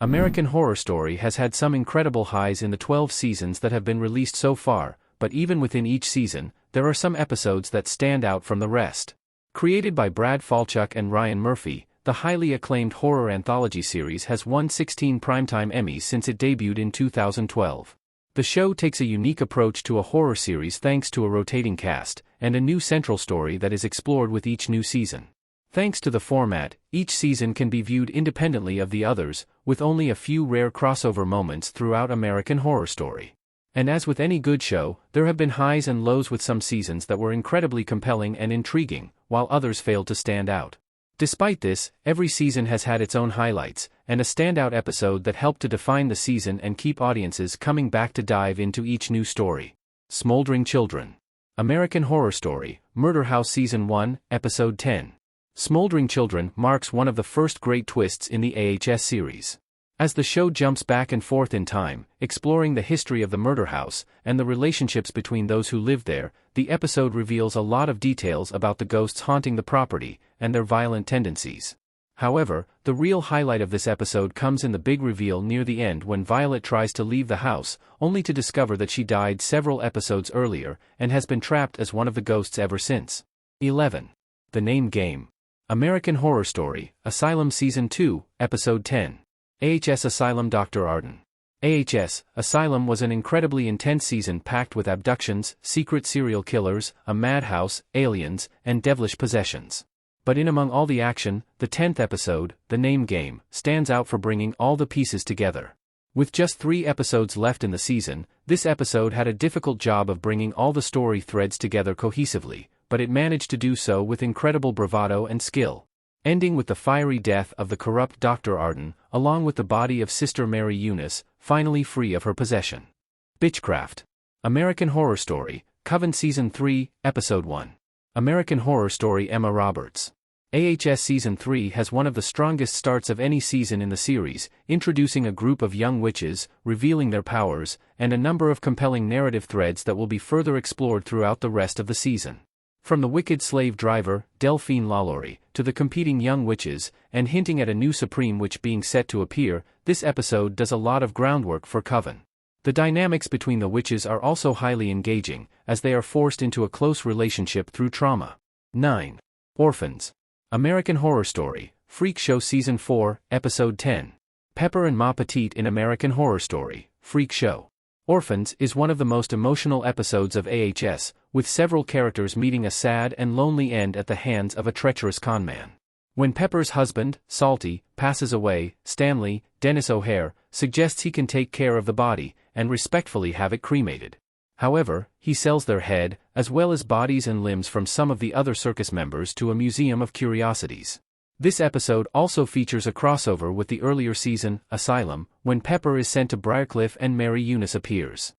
American Horror Story has had some incredible highs in the 12 seasons that have been released so far, but even within each season, there are some episodes that stand out from the rest. Created by Brad Falchuk and Ryan Murphy, the highly acclaimed horror anthology series has won 16 Primetime Emmys since it debuted in 2012. The show takes a unique approach to a horror series thanks to a rotating cast, and a new central story that is explored with each new season. Thanks to the format, each season can be viewed independently of the others, with only a few rare crossover moments throughout American Horror Story. And as with any good show, there have been highs and lows with some seasons that were incredibly compelling and intriguing, while others failed to stand out. Despite this, every season has had its own highlights, and a standout episode that helped to define the season and keep audiences coming back to dive into each new story. Smoldering Children. American Horror Story, Murder House Season 1, Episode 10. Smoldering Children marks one of the first great twists in the AHS series. As the show jumps back and forth in time, exploring the history of the murder house and the relationships between those who lived there, the episode reveals a lot of details about the ghosts haunting the property and their violent tendencies. However, the real highlight of this episode comes in the big reveal near the end when Violet tries to leave the house, only to discover that she died several episodes earlier and has been trapped as one of the ghosts ever since. 11. The Name Game. American Horror Story, Asylum Season 2, Episode 10. AHS Asylum. Dr. Arden. AHS Asylum was an incredibly intense season packed with abductions, secret serial killers, a madhouse, aliens, and devilish possessions. But in among all the action, the 10th episode, The Name Game, stands out for bringing all the pieces together. With just 3 episodes left in the season, this episode had a difficult job of bringing all the story threads together cohesively, but it managed to do so with incredible bravado and skill. Ending with the fiery death of the corrupt Dr. Arden, along with the body of Sister Mary Eunice, finally free of her possession. Bitchcraft. American Horror Story, Coven Season 3, Episode 1. American Horror Story. Emma Roberts. AHS Season 3 has one of the strongest starts of any season in the series, introducing a group of young witches, revealing their powers, and a number of compelling narrative threads that will be further explored throughout the rest of the season. From the wicked slave driver, Delphine Lalaurie, to the competing young witches, and hinting at a new supreme witch being set to appear, this episode does a lot of groundwork for Coven. The dynamics between the witches are also highly engaging, as they are forced into a close relationship through trauma. 9. Orphans. American Horror Story, Freak Show Season 4, Episode 10. Pepper and Ma Petite in American Horror Story, Freak Show. Orphans is one of the most emotional episodes of AHS, with several characters meeting a sad and lonely end at the hands of a treacherous conman. When Pepper's husband, Salty, passes away, Stanley, Dennis O'Hare, suggests he can take care of the body and respectfully have it cremated. However, he sells their head, as well as bodies and limbs from some of the other circus members, to a museum of curiosities. This episode also features a crossover with the earlier season, Asylum, when Pepper is sent to Briarcliff and Mary Eunice appears.